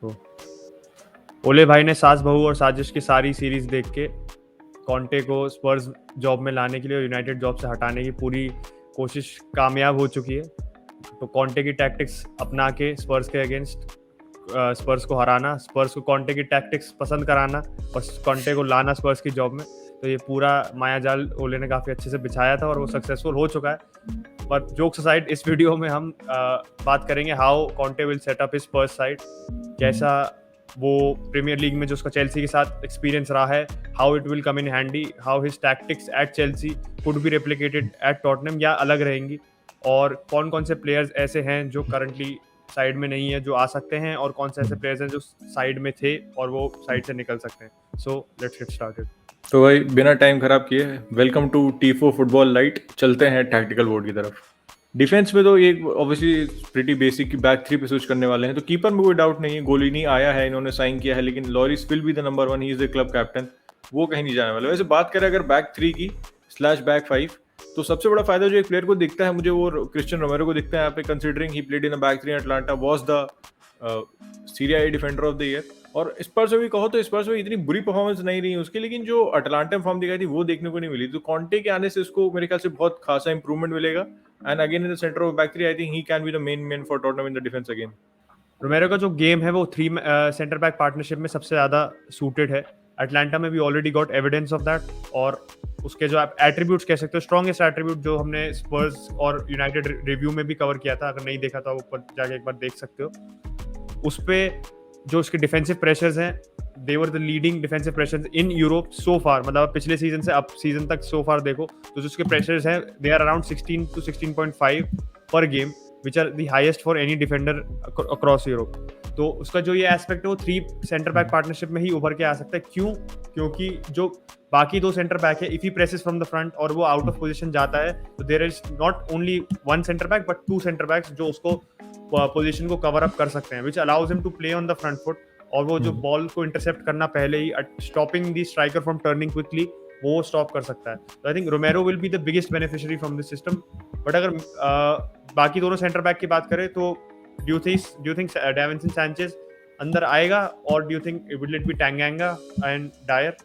तो ओले भाई ने सास बहू और साजिश की सारी सीरीज देख के कॉन्टे को स्पर्स जॉब में लाने के लिए और यूनाइटेड जॉब से हटाने की पूरी कोशिश कामयाब हो चुकी है। तो कॉन्टे की टैक्टिक्स अपना के स्पर्स के अगेंस्ट स्पर्स को हराना, स्पर्स को कॉन्टे की टैक्टिक्स पसंद कराना और कॉन्टे को लाना स्पर्स की जॉब में, तो ये पूरा मायाजाल ओले ने काफ़ी अच्छे से बिछाया था और वो सक्सेसफुल हो चुका है। पर जोक्स असाइड, इस वीडियो में हम बात करेंगे how Conte will set up his Spurs side, कैसा वो प्रीमियर लीग में जो उसका चेल्सी के साथ एक्सपीरियंस रहा है, how it will come in handy, how his tactics at Chelsea could be replicated at Tottenham या अलग रहेंगी, और कौन कौन से प्लेयर्स ऐसे हैं जो करंटली साइड में नहीं है जो आ सकते हैं, और कौन से ऐसे प्लेयर्स हैं जो साइड में थे और वो साइड से निकल सकते हैं। So let's get started. तो भाई बिना टाइम खराब किए वेलकम टू टीफो फुटबॉल लाइट। चलते हैं टैक्टिकल बोर्ड की तरफ। डिफेंस में तो ये ऑब्वियसली प्रीटी बेसिक की बैक थ्री पे स्विच करने वाले हैं, तो कीपर में कोई डाउट नहीं है, गोलिनी आया है, इन्होंने साइन किया है, लेकिन Lloris will be the number 1, he is the club captain, वो कहीं नहीं जाने वाला। वैसे बात करें अगर बैक थ्री की स्लैश बैक फाइव, तो सबसे बड़ा फायदा जो एक प्लेयर को दिखता है मुझे वो क्रिस्टियन रोमेरो को दिखता है यहाँ पे, considering he played in back three Atlanta, was the Serie A defender of the year. और स्पर्स में भी कहो तो स्पर्स में इतनी बुरी परफॉर्मेंस नहीं रही उसकी, लेकिन जो अटलांटा में फॉर्म दिखाई थी वो देखने को नहीं मिली। तो कॉन्टे के आने से इसको मेरे ख्याल से बहुत खासा इंप्रूवमेंट मिलेगा, and again in the centre of back three I think he can be the main man for Tottenham in the defence again. रोमेरो का जो गेम है वो थ्री सेंटर बैक पार्टनरशिप में सबसे ज़्यादा सूटेड है। अटलांटा में भी already got evidence of that, और उसके जो आप एट्रीब्यूट्स कह सकते हो, स्ट्रॉन्गेस्ट एट्रीब्यूट जो हमने स्पर्स और यूनाइटेड रिव्यू में भी कवर किया था, अगर नहीं देखा तो ऊपर जाके एक बार देख सकते हो। उस पे जो उसके डिफेंसिव प्रेशर्स हैं, they were the leading defensive pressers in Europe so far, मतलब पिछले सीजन से अब सीजन तक सो फार देखो तो जो उसके प्रेशर्स हैं दे आर अराउंड 16 to 16.5 पर game, which are the highest for any defender across Europe. तो उसका जो ये एस्पेक्ट है वो थ्री सेंटर बैक पार्टनरशिप में ही उभर के आ सकता है। क्यों? क्योंकि जो बाकी दो सेंटर बैक है, if he presses from the front और वो आउट ऑफ पोजीशन जाता है, तो there is not only one centre back but two centre backs जो उसको पोजीशन को कवर अप कर सकते हैं, which allows him to play on the front foot, और वो जो बॉल को इंटरसेप्ट करना पहले ही, stopping the striker from turning quickly, वो स्टॉप कर सकता है। तो I think Romero will be the biggest beneficiary from this system. But अगर बाकी दोनों सेंटर बैक की बात करें तो do you think Davinson Sanchez अंदर आएगा, और do you think will it be Tanganga and Dier?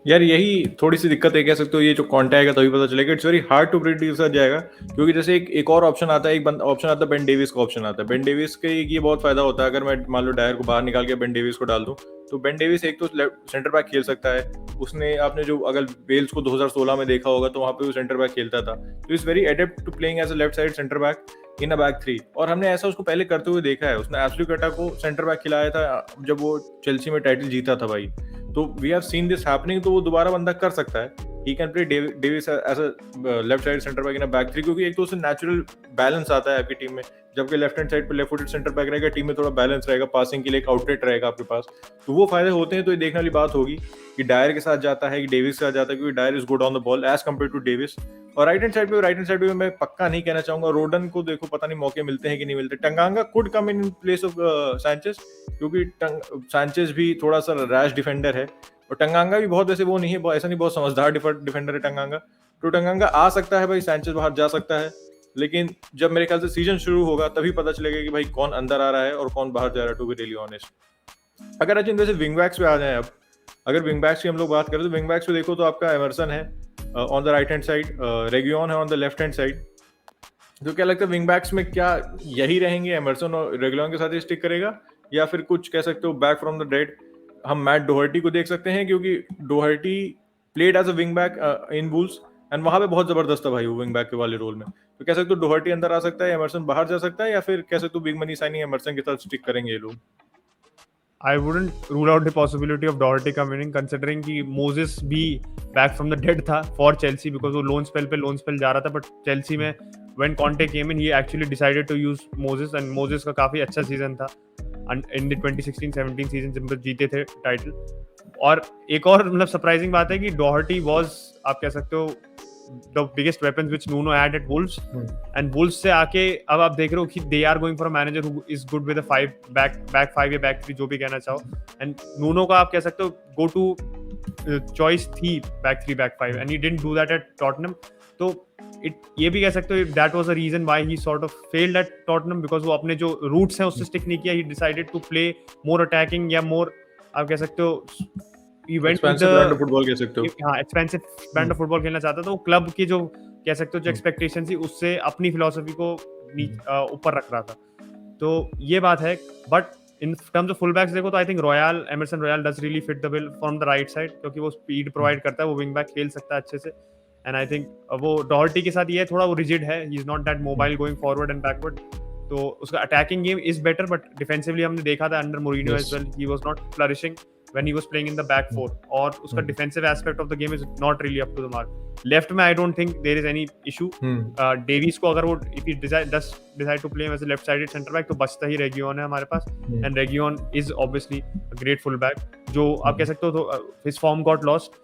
यार यही थोड़ी सी दिक्कत है, कह सकते हो ये जो कॉन्टे आएगा तभी पता चलेगा। It's very hard to predict किस जाएगा, क्योंकि जैसे एक और ऑप्शन आता है, एक ऑप्शन आता है बेन डेविस का ऑप्शन आता है। बेन डेविस के ये बहुत फायदा होता है, अगर मैं मान लो डायर को बाहर निकाल के बेन डेविस को डाल दूं, तो बेन डेविस एक तो सेंटर बैक खेल सकता है। उसने आपने जो अगर वेल्स को 2016 में देखा होगा तो वहां पे वो सेंटर बैक खेलता था, तो is very adept to playing as a left side centre back in a back three. और हमने ऐसा उसको पहले करते हुए देखा है, उसने एस्पिलिक्वेटा को सेंटर बैक खिलाया था जब वो चेल्सी में टाइटल जीता था भाई, तो we have seen this happening. तो वो दोबारा बंदा कर सकता है, he can play Davies as a left side centre back in a back three, क्योंकि एक तो उससे नेचुरल बैलेंस आता है आपकी टीम में, जबकि लेफ्ट हैंड साइड पे लेफ्ट फुटेड सेंटर बैक रहेगा, टीम में थोड़ा बैलेंस रहेगा, पासिंग के लिए एक आउटलेट रहेगा आपके पास, तो वो फायदे होते हैं। तो ये देखने वाली बात होगी कि डायर के साथ जाता है कि डेविस के साथ जाता है, क्योंकि Dier is good on the ball as compare to Davies. और राइट हैंड साइड पे मैं पक्का नहीं कहना चाहूंगा, रोडन को देखो पता नहीं मौके मिलते हैं कि नहीं मिलते। Tanganga could come in place of Sanchez, क्योंकि सैंचेज भी थोड़ा सा रैश डिफेंडर है, और टंगांगा भी बहुत वैसे वो नहीं है, ऐसा नहीं बहुत समझदार डिफेंडर है टंगांगा, तो टंगांगा आ सकता है भाई, सैंचेज बाहर जा सकता है। लेकिन जब मेरे ख्याल से सीजन शुरू होगा तभी पता चलेगा कि भाई कौन अंदर आ रहा है और कौन बाहर जा रहा है, टू बी रियली ऑनेस्ट। अगर अचिन वैसे विंग बैक्स पे आ जाए, अब अगर विंग बैक्स की हम लोग बात करें तो विंग बैक्स पे देखो तो आपका एमरसन है on the right hand side, Reguilon है on the left hand side. तो क्या लगता है विंग बैक्स में क्या यही रहेंगे, एमरसन और रेगियन के साथ ही स्टिक करेगा, या फिर कुछ कह सकते हो बैक फ्रॉम द डेड हम मैट डोहर्टी को देख सकते हैं, क्योंकि Doherty played as a wing back in Wolves and वहां पे बहुत जबरदस्त है भाई वो विंग बैक के वाले रोल में। तो कह सकते हो डोहर्टी अंदर आ सकता है, एमरसन बाहर जा सकता है, या फिर कह सकते हो बिग मनी साइनिंग एमरसन के साथ स्टिक करेंगे ये लोग। I wouldn't rule out the possibility of Doherty coming in, considering कि Moses भी back from the dead था for Chelsea, because वो loan spell जा रहा था, but Chelsea में when Conte came in, he actually decided to use Moses, and Moses का काफी अच्छा सीजन था in the 2016-17 सीजन जब जीते थे टाइटल। और एक और मतलब सरप्राइजिंग बात है कि Doherty was, आप कह सकते हो, the biggest weapons which Nuno had at Wolves, and Wolves से आके अब आप देख रहे हो कि they are going for a manager who is good with a back five या back three, जो भी कहना चाहो, and Nuno का आप कह सकते हो go to choice थी back three back five, and he didn't do that at Tottenham। तो ये भी कह सकते हो that was a reason why he sort of failed at Tottenham, because वो अपने जो रूट्स हैं उससे स्टिक नहीं किया. He decided to play more attacking या मोर, आप कह सकते हो, he went with expensive brand of the, football कह सकते हो. हाँ, एक्सपेंसिव ब्रांड ऑफ फुटबॉल खेलना चाहता था. वो क्लब की जो कह सकते हो जो एक्सपेक्टेशन थी उससे अपनी फिलोसफी को ऊपर रख रहा था. तो ये बात है. But in terms of full backs देखो तो I think Royal, Emerson Royal does really fit the bill from the right side, क्योंकि वो स्पीड प्रोवाइड करता है, वो विंग बैक खेल सकता है अच्छे से. एंड आई थिंक वो डॉहर्टी के साथ ये थोड़ा वो रिजिड है, he is not that mobile going forward and backward. तो उसका attacking game is better, but defensively हमने देखा था under Mourinho as well, he was not flourishing when he was playing in the back four, और उसका defensive aspect of the game is not really up to the mark. Left में I don't think there is any issue. Davies को अगर वो if he decide to play him as a left-sided center back तो बचता ही रेगियन है हमारे पास, and रेगियन is obviously a great full back. जो आप कह सकते हो तो his form got lost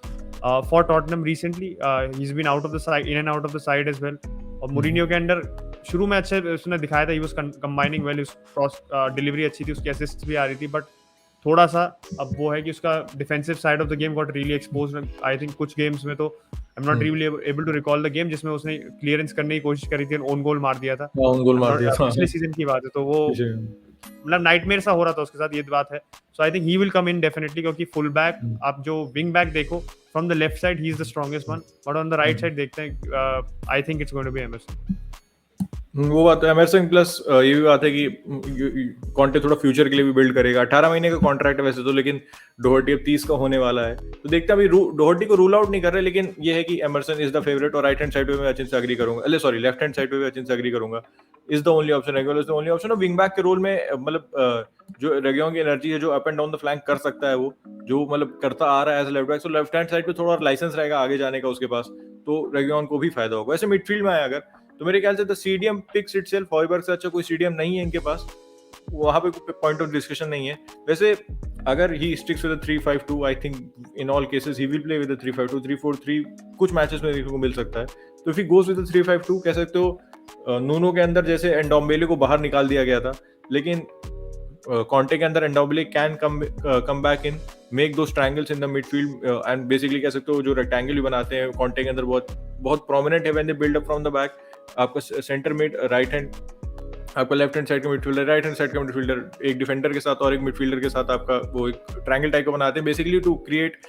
for Tottenham recently. He's been out of the side, in and out of the side as well. और मोरिनियो के अंडर शुरू में अच्छे उसने दिखाया था, he was combining well, his cross delivery अच्छी थी, उसकी assists भी आ रही थी, but थोड़ा सा अब वो है कि उसका defensive side of the game got really exposed. I think कुछ गेम्स में तो I am not really able to recall the game जिसमें उसने क्लियरेंस करने की कोशिश करी थी, ऑन गोल मार दिया था. पिछले सीजन की बात है, तो वो मतलब नाइटमेयर सा हो रहा था उसके साथ, ये बात है. So I think he will come in definitely, क्योंकि फुल बैक आप जो विंग बैक देखो from the left side he is the strongest one, but on the right side देखते हैं I think it's going to be Emerson. वो बात है Emerson. Plus ये भी बात है कि कॉन्टे थोड़ा फ्यूचर के लिए भी बिल्ड करेगा. 18 महीने का कॉन्ट्रैक्ट है वैसे तो, लेकिन डोहर्टी अब 30 का होने वाला है, तो देखते हैं. अभी डोहर्टी को रूल आउट नहीं कर रहे, लेकिन ये है कि एमरसन इज द फेवरेट. और राइट हैंड साइड पे मैं अचिन से एग्री करूंगा, सॉरी लेफ्ट हैंड साइड पे भी अचिन से एग्री करूंगा. Is the only option, regular is the only option. और विंग बैक के रोल में मतलब जो रेगियन की एनर्जी है, जो up and down the flank कर सकता है, वो जो मतलब करता आ रहा है as left back, so left hand side पे थोड़ा लाइसेंस रहेगा आगे जाने का उसके पास, तो रेगियन को भी फायदा होगा. वैसे मिडफील्ड में आया अगर, तो मेरे ख्याल से द सीडीएम पिक्स इटसेल्फ. हॉयबर्ग से अच्छा कोई सीडीएम नहीं है इनके पास, वहां पे कोई पॉइंट ऑफ डिस्कशन नहीं है. वैसे अगर he sticks with 3-5-2, I think in all cases he will play with 3-5-2. 3-4-3 कुछ मैचेस में देखने को मिल सकता है. तो इफ ही गोस विद 3-5-2, कह सकते हो नूनो के अंदर जैसे एंडोम्बेले को बाहर निकाल दिया गया था, लेकिन कॉन्टे के अंदर Ndombele can come back in, make those triangles in the midfield, and basically कह सकते हो जो रेक्टेंगल भी बनाते हैं कॉन्टे के अंदर बहुत प्रोमिनेंट है when they build up from the back. आपका सेंटर मिड, राइट हैंड, आपका लेफ्ट हैंड साइड का मिडफील्डर, राइट हैंड साइड का मिडफील्डर, एक डिफेंडर के साथ और एक मिडफील्डर के साथ आपका वो एक ट्रायंगल टाइप का बनाते हैं, बेसिकली टू क्रिएट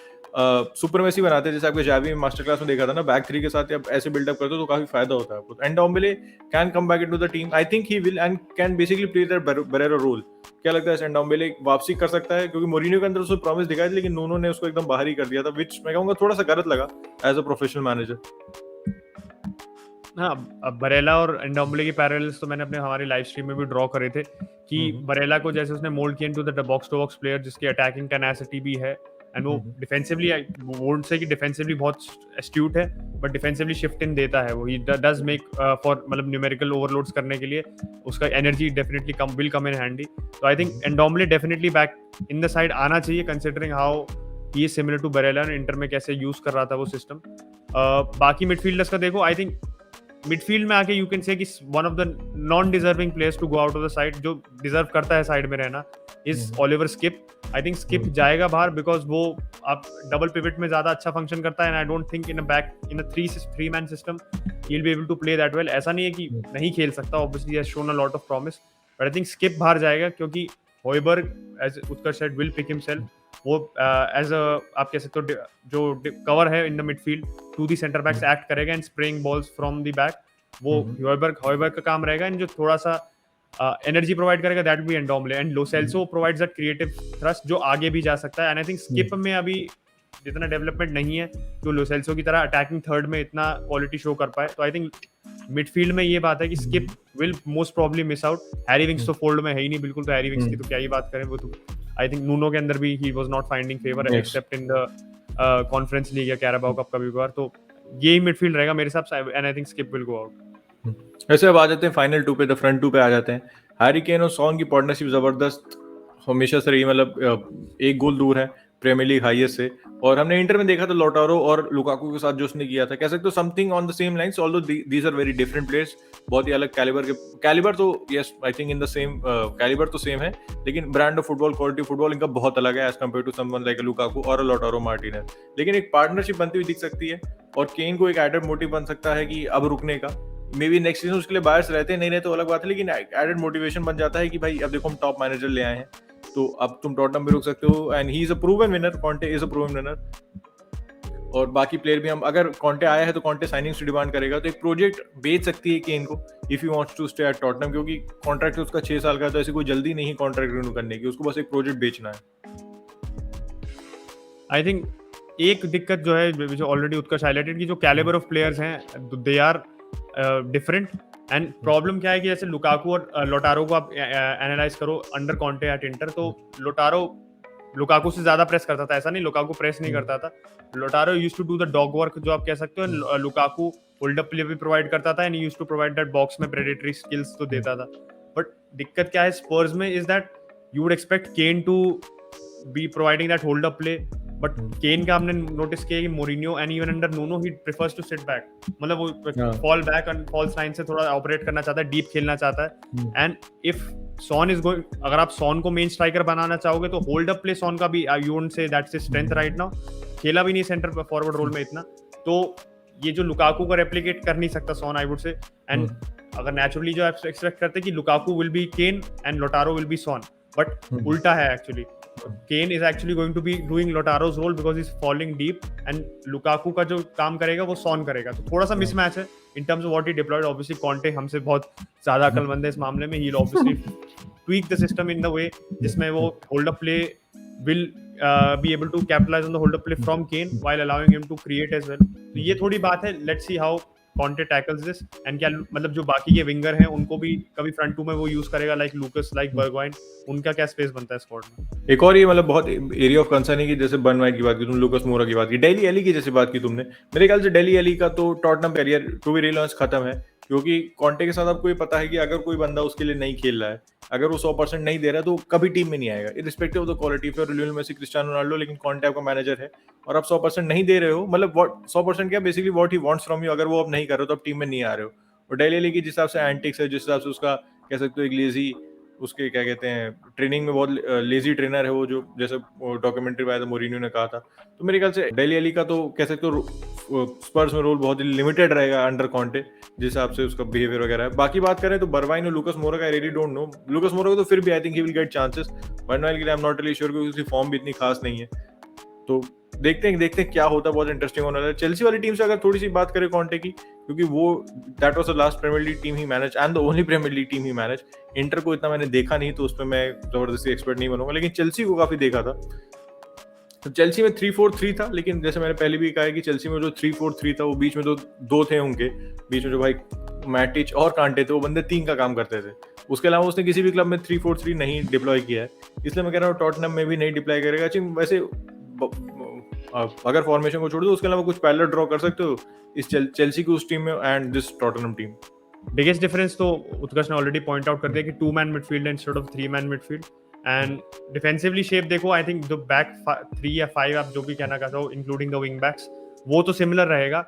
सुपरमेसी बनाते हैं. जैसे आपके जावी में मास्टर क्लास में देखा था ना, बैक थ्री के साथ आप ऐसे बिल्डअप करते हो तो काफी फायदा होता है आपको. Ndombele can come back into the team, I think he will, and can basically play that Barella role. क्या लगता है एंडोम्बेले वापसी कर सकता है? क्योंकि मोरिनियो के अंदर उसको प्रॉमिस दिखाई थी, लेकिन नूनो ने उसको एकदम बाहर ही कर दिया था, विच मैं कहूंगा थोड़ा सा गलत लगा एज अ प्रोफेशनल मैनेजर. हाँ, अब बरेला और एंडोम्बले की पैरेलल्स तो मैंने अपने हमारे लाइव स्ट्रीम में भी ड्रॉ करे थे कि बरेला को जैसे उसने मोल्ड किया into the box to box player जिसकी अटैकिंग टेनासिटी भी है, एंड वो डिफेंसिवली वोल्ड से कि डिफेंसिवली बहुत एस्ट्यूट है, बट डिफेंसिवली शिफ्ट इन देता है वो. ही डज मेक फॉर मतलब न्यूमेरिकल ओवरलोड्स करने के लिए उसका energy definitely will come in handy. तो I think Ndombele definitely back in the side आना चाहिए, considering how he is similar to Barella, Inter में कैसे यूज कर रहा था वो सिस्टम. बाकी मिडफील्डर्स का देखो, आई थिंक मिडफील्ड में आके यू कैन से कि one of the non deserving players to go out of the side, जो डिजर्व करता है साइड में रहना, is Oliver Skipp. I think Skipp जाएगा बाहर बिकॉज वो आप डबल पिवट में ज्यादा अच्छा फंक्शन करता है, and I don't think in a 3 man system he will be able to play that well. ऐसा नहीं है कि नहीं खेल सकता, obviously has shown a lot of promise, but I think Skipp बाहर जाएगा क्योंकि Hojbjerg as Utkarsh said will pick himself. वो एज अ आप कह सकते हो जो कवर है in the midfield to the centre backs act करेगा and spraying balls from the back, वो हॉयबर्ग का काम रहेगा. एंड जो थोड़ा सा एनर्जी प्रोवाइड करेगा that be Ndombele, and Lo Celso provides that creative thrust जो आगे भी जा सकता है. एंड आई थिंक स्किप में अभी जितना डेवलपमेंट नहीं है जो लो सेल्सो की तरह अटैकिंग थर्ड में इतना क्वालिटी शो कर पाए. तो आई थिंक मिडफील्ड में ये बात है कि skip will most probably miss out. Harry wings तो फोल्ड में है ही नहीं बिल्कुल, तो हैरी विंग्स की तो क्या ही बात करें. वो तो आई थिंक नूनो के अंदर भी ही was not finding favour accept in the conference league या कैराबाओ कप का भी बार. तो यही मिडफील्ड रहेगा मेरे हिसाब से, and I think skip will go out. ऐसे अब आ जाते हैं फाइनल टू पे, द फ्रंट टू पे आ जाते हैं. हैरी केन और सॉन की पार्टनरशिप जबरदस्त हमेशा से रही, मतलब एक गोल दूर है, प्रीमियर लीग हाईएस्ट से, और हमने इंटर में देखा था लोटारो और लुकाकू के साथ जो उसने किया था, कह सकते हो something on the same lines, although these are very different players, बहुत ही अलग कैलिबर तो yes I think in the same calibre तो सेम है, लेकिन brand of football, quality football इनका बहुत अलग है as compare to someone like Lukaku और लोटारो मार्टिनेज। लेकिन एक पार्टनरशिप बनती हुई दिख सकती है, और केन को एक एडेड मोटिव बन सकता है कि अब रुकने का, मे बी नेक्स्ट सीजन उसके लिए बायर्स रहते हैं नहीं रहते तो अलग बात है, लेकिन एडेड मोटिवेशन बन जाता है कि भाई अब देखो हम टॉप मैनेजर ले आए हैं, तो अब तुम टॉटनहम में रुक सकते हो, and he is a proven winner, Conte is a proven winner. और बाकी प्लेयर भी, हम अगर कॉन्टे आया है तो कॉन्टे साइनिंग्स डिमांड करेगा, तो एक प्रोजेक्ट बेच सकती है केन को if you wants to stay at Tottenham, क्योंकि कॉन्ट्रैक्ट उसका 6 साल का है, तो ऐसी कोई जल्दी नहीं कॉन्ट्रैक्ट रिन्यू करने की, उसको बस एक प्रोजेक्ट बेचना है। आई थिंक एक दिक्कत जो है, जो ऑलरेडी उत्कर्ष हाईलाइटेड की, जो कैलिबर ऑफ प्लेयर्स हैं they are different, and problem क्या है कि जैसे लुकाकू और लोटारो को आप एनालाइज करो अंडर कॉन्टे एट इंटर, तो लोटारो लुकाकू से ज्यादा प्रेस करता था, ऐसा नहीं लुकाकू प्रेस नहीं करता था, Lautaro used to do the dog work जो आप कह सकते हो, लुकाकू होल्ड अप प्ले भी प्रोवाइड करता था and used to provide that box में प्रेडेटरी स्किल्स तो देता था। बट दिक्कत क्या है स्पर्स में is that you would expect Kane to be providing that hold up play, but Kane का हमने नोटिस किया कि Mourinho and even under Nuno he prefers to sit back, मतलब वो fall back and false line से थोड़ा operate करना चाहता है, डीप खेलना चाहता है, and if Son is going, अगर आप सॉन को मेन स्ट्राइकर बनाना चाहोगे तो होल्ड अप प्ले सॉन का भी you won't say that's his strength right now, खेला भी नहीं सेंटर फॉरवर्ड रोल में इतना, तो ये जो लुकाकू को रेप्लिकेट कर नहीं सकता Son I would say, and अगर नेचुरली जो आप एक्सपेक्ट करते हैं कि Lukaku will be Kane and Lautaro will be Son, but उल्टा है actually, Kane is actually going to be doing Lotaro's role because he's falling deep, and Lukaku का जो काम करेगा वो Son करेगा, तो थोड़ा सा मिसमैच है in terms of what he deployed. Obviously Conte हमसे बहुत ज्यादा अक्लमंद है इस मामले में, he'll obviously tweak the system in the way जिसमें वो hold up play will be able to capitalize on the hold up play from Kane while allowing him to create as well. तो ये थोड़ी बात है, let's see how Conte tackles this, and क्या मतलब जो बाकी के विंगर हैं उनको भी कभी फ्रंट टू में वो यूज करेगा, लाइक लूकस, लाइक बर्गवाइन, उनका क्या स्पेस बनता है स्क्वाड में। एक और ये मतलब बहुत एरिया ऑफ कंसर्न है कि जैसे बर्न वाइट की बात की तुम, लुकास मोरा की बात की, डेली एली की जैसे बात की तुमने, मेरे ख्याल से डेली एली का तो Tottenham career to be real honest खत्म है, क्योंकि कॉन्टे के साथ आपको ये पता है कि अगर कोई बंदा उसके लिए नहीं खेल रहा है, अगर वो 100% नहीं दे रहा है तो कभी टीम में नहीं आएगा, irrespective of the quality for Lionel Messi, Cristiano Ronaldo, लेकिन कॉन्टे आपका मैनेजर है और आप 100% नहीं दे रहे हो, मतलब 100% क्या basically what he wants from you, अगर वो अब नहीं कर रहे हो तो आप टीम में नहीं आ रहे हो। और डेली एली की जिस हिसाब से एंटिक्स है, जिस हिसाब से उसका कह सकते हो एक लेजी, उसके क्या कहते हैं ट्रेनिंग में बहुत लेजी ट्रेनर है वो, जो जैसे डॉक्यूमेंट्री में आया था मोरिनियो ने कहा था, तो मेरे ख्याल से डेली एली का तो कह सकते हो स्पर्स में रोल बहुत ही लिमिटेड रहेगा अंडर कॉन्टे, जिस हिसाब से उसका बिहेवियर वगैरह है। बाकी बात करें तो बर्वाइन और लुकास मोरा का I really don't know, Lucas Moura को तो फिर भी I think he will get chances, बर्नवाइल के लिए I am not really sure क्योंकि उसकी फॉर्म भी इतनी खास नहीं है, तो देखते हैं क्या होता है, बहुत इंटरेस्टिंग होने वाला है। चेल्सी वाली टीम से अगर थोड़ी सी बात करें कॉन्टे की, क्योंकि वो that was the last Premier League team he manage and the only Premier League team he manage, Inter को इतना मैंने देखा नहीं तो उस पर मैं जबरदस्ती एक्सपर्ट नहीं बनूंगा, लेकिन चेल्सी को काफी देखा था। तो चेल्सी में 3-4-3 था, लेकिन जैसे मैंने पहले भी कहा है कि चेल्सी में जो 3-4-3 था वो बीच में दो थे उनके बीच में, जो भाई मैटिच और कांटे थे, वो बंदे 3 का काम करते थे, उसके अलावा उसने किसी भी क्लब में 3-4-3 नहीं डिप्लॉय किया है, इसलिए मैं कह रहा हूँ टॉटनहम में भी नहीं डिप्लॉय करेगा। वैसे अगर फॉर्मेशन को छोड़ दो उसके अलावा कुछ पैरेलल ड्रॉ कर सकते हो इस चेल्सी की उस टीम में and this Tottenham team. Biggest difference तो उत्कर्ष ने ऑलरेडी पॉइंट आउट कर दिया कि 2 man midfield instead of 3 man midfield, and defensively shape देखो, आई थिंक जो बैक 3 या 5 आप जो भी कहना चाहते हो इंक्लूडिंग द विंग बैक्स, वो तो सिमिलर रहेगा,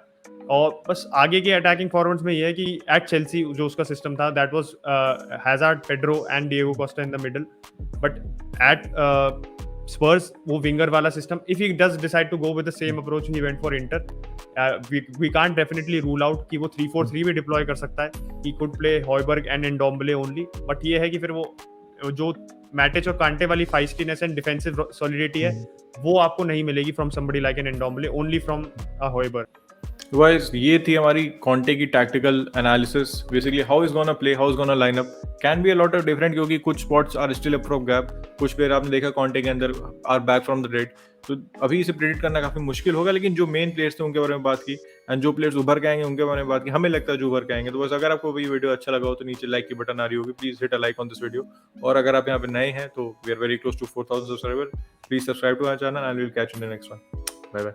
और बस आगे के अटैकिंग फॉरवर्ड्स में ये है कि एट चेल्सी जो उसका सिस्टम था that was Hazard, Pedro and Diego Costa in the middle, but at Spurs वो विंगर वाला system, if he does decide to go with the same approach he went for Inter, we can't definitely rule out कि वो 3-4-3 भी deploy कर सकता है, he could play Hojbjerg and Ndombele only, but ये है कि फिर वो जो मैटिच और कांटे वाली फाइस्टीनेस एंड डिफेंसिव सॉलिडिटी है वो आपको नहीं मिलेगी from somebody like an Ndombele, only from a Hojbjerg. Guys, ये थी हमारी कॉन्टे की tactical analysis, basically how is gonna play, how is gonna line up, can be a lot of different, क्योंकि कुछ spots are still up for gap, कुछ player आपने देखा Conte के अंदर are back from the dead, तो अभी इसे प्रेडिक्ट करना काफी मुश्किल होगा, लेकिन जो मेन प्लेयर्स थे उनके बारे में बात की एंड जो प्लेयर्स उभर के आएंगे उनके बारे में बात की, हमें लगता है जो उभर के आएंगे। तो बस अगर आपको ये वीडियो अच्छा लगा हो तो नीचे लाइक की बटन आ रही होगी, please hit a like on this video, और अगर आप यहाँ पे नए हैं तो we are very close to 4000 subscriber, please subscribe to our channel and we will catch you in the next one. Bye bye.